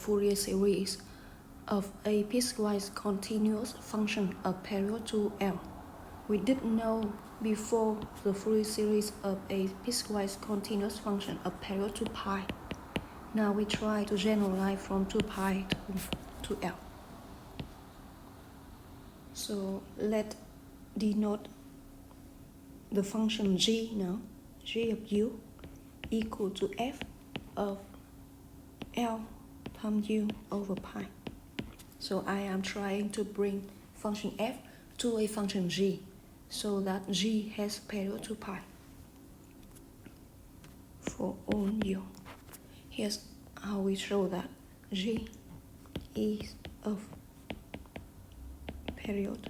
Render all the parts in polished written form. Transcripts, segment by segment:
Fourier series of a piecewise continuous function of period 2L. We did know before the Fourier series of a piecewise continuous function of period 2 pi. Now we try to generalize from 2 pi to L. So let's denote the function g now. G of u equal to f of L times u over pi. So I am trying to bring function f to a function g so that g has period 2 pi for all u. Here's how we show that g is of period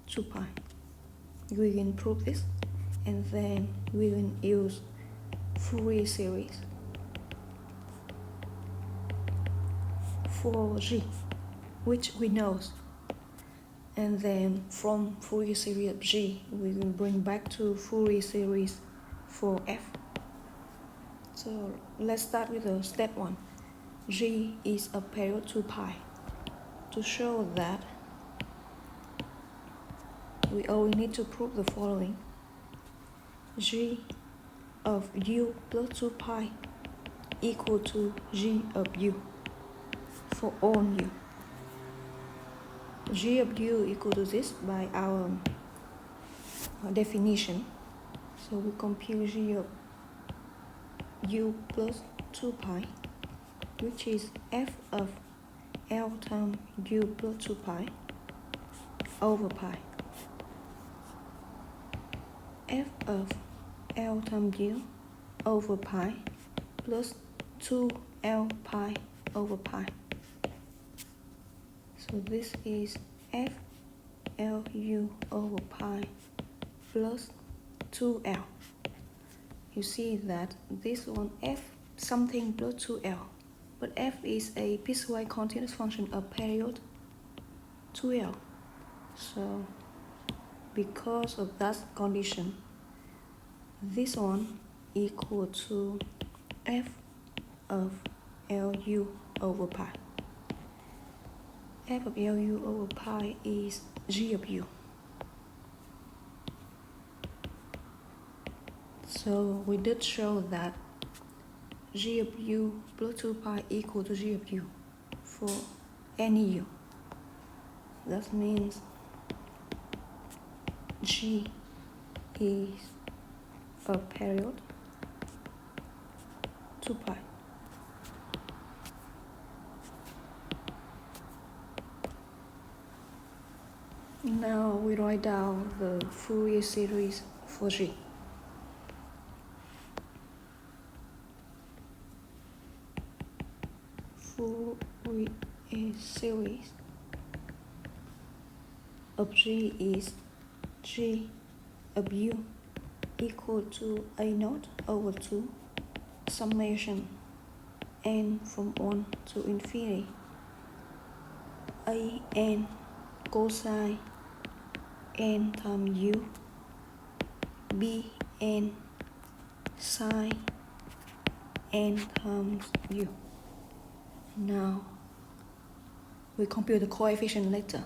2 pi. We can prove this and then we will use Fourier series for g, which we know, and then from Fourier series of g we will bring back to Fourier series for f. So let's start with the step 1. G is a period 2 pi. To show that, we only need to prove the following: g of u plus 2 pi equal to g of u for all u. G of u equal to this by our definition. So we compute g of u plus 2 pi, which is f of L times u plus 2 pi over pi. F of L times u over pi plus 2L pi over pi. So this is f Lu over pi plus 2L. You see that this one f something plus 2L, but f is a piecewise continuous function of period 2L. So because of that condition, this one equal to f of Lu over pi. F of Lu over pi is g of u. So we did show that g of u plus 2 pi equal to g of u for any u. That means g is a period 2 pi. Now we write down the Fourier series for g. Fourier series of g is g of u equal to a naught over 2 summation n from 1 to infinity a n cosine n times u b n sine n times u. Now we compute the coefficient later.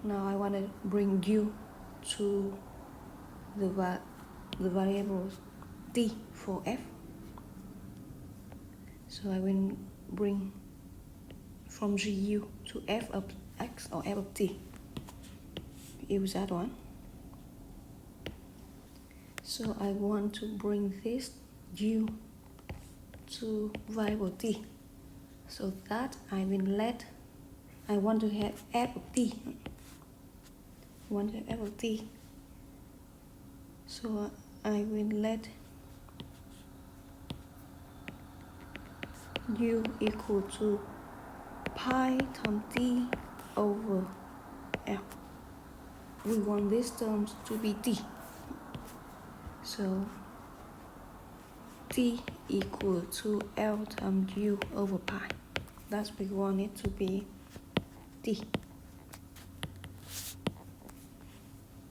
Now I want to bring u to the variables t for f. So I will bring from gu to f of x or f of t. Use that one. So I want to bring this u to variable t, so that I want to have f of t. F of t. So I will let u equal to pi times t over L. We want these terms to be t. So t equal to L times u over pi. That's we want it to be t.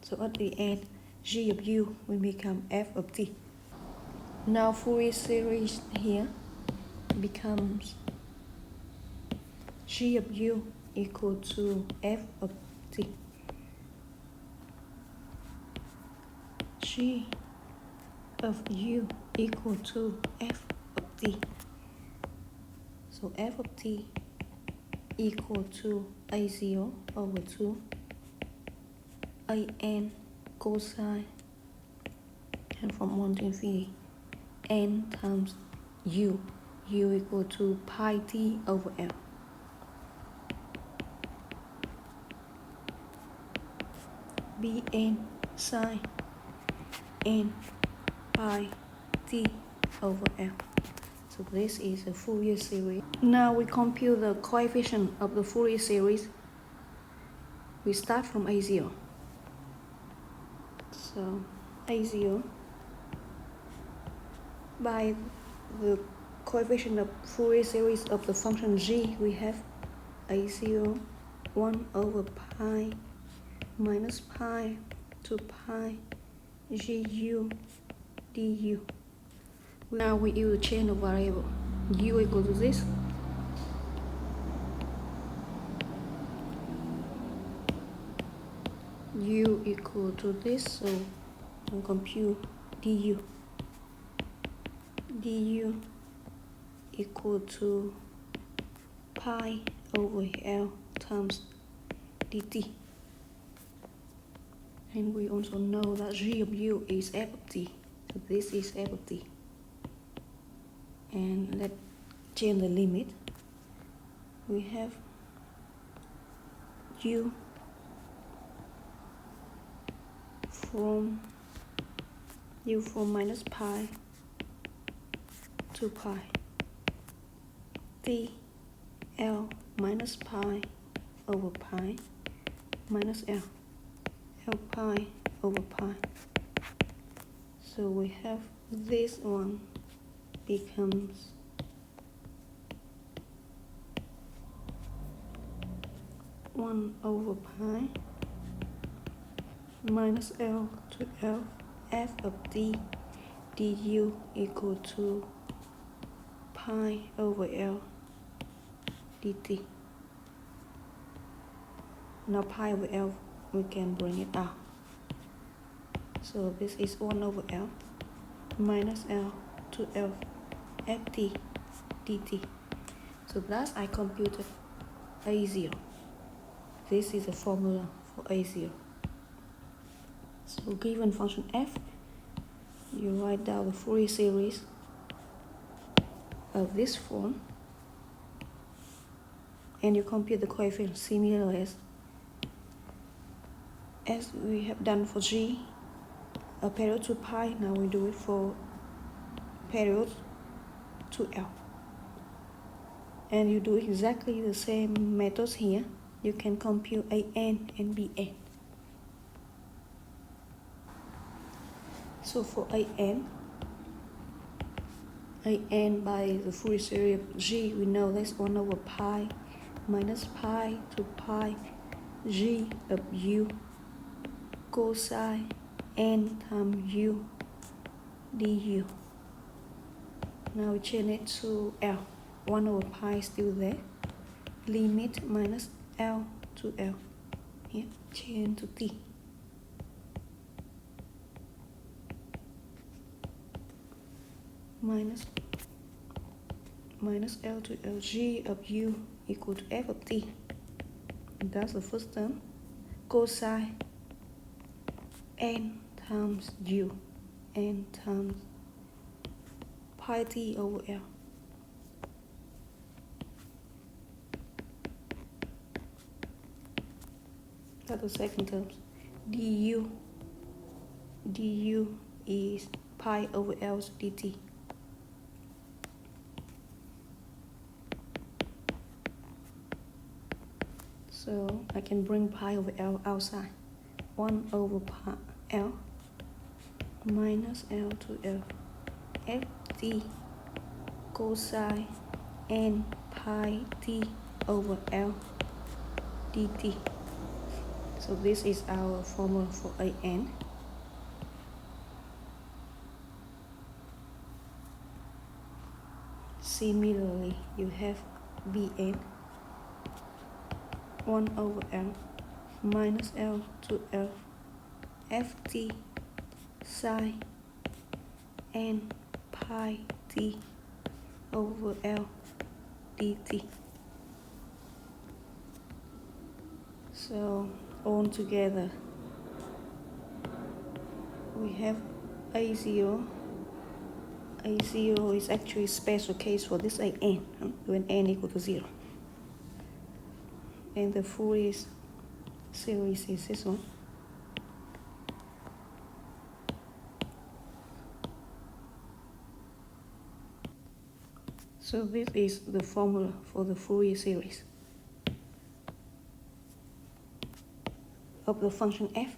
So at the end, g of u will become f of t. Now Fourier series here becomes g of u equal to f of t. G of u equal to f of t. So f of t equal to a0 over 2 an cosine, and from 1 to infinity, n times u equal to pi t over l. Bn sine n pi t over l. So this is a Fourier series. Now we compute the coefficient of the Fourier series. We start from a0. So a0 by the coefficient of Fourier series of the function g, we have a0 1 over pi minus pi to pi gu du. Now we use the chain of variable. U equal to this. U equal to this, so we'll compute du. Du equal to pi over L times dt. And we also know that g of u is f of t. So this is f of t. And let's change the limit. We have u from minus pi to pi, t l minus pi over pi minus l pi over pi. So we have this one becomes one over pi minus L to L f of t du equal to pi over L dt. Now pi over L, we can bring it out. So this is 1 over L minus L to L ft dt. So thus I computed a0. This is the formula for a0. So given function f, you write down the Fourier series of this form, and you compute the coefficient similarly as we have done for g, a period to pi. Now we do it for period to L. And you do exactly the same methods here. You can compute an and bn. So for an by the Fourier series of g, we know that's 1 over pi minus pi to pi g of u cosine n times u du. Now we change it to L. 1 over pi is still there. Limit minus L to L. Here, change to t. Minus L to L. G of u equal to f of t. That's the first term. Cosine n times u, n times pi t over L. That's the second term. Du is pi over L dt. So I can bring pi over L outside. 1 over pi L minus L to L ft cosine n pi t over L dt. So this is our formula for an. Similarly, you have bn. 1 over L minus L to L ft psi n pi t over L dt. So all together we have A0. A0 is actually a special case for this an when n equal to 0. And the Fourier series is this one. So this is the formula for the Fourier series of the function f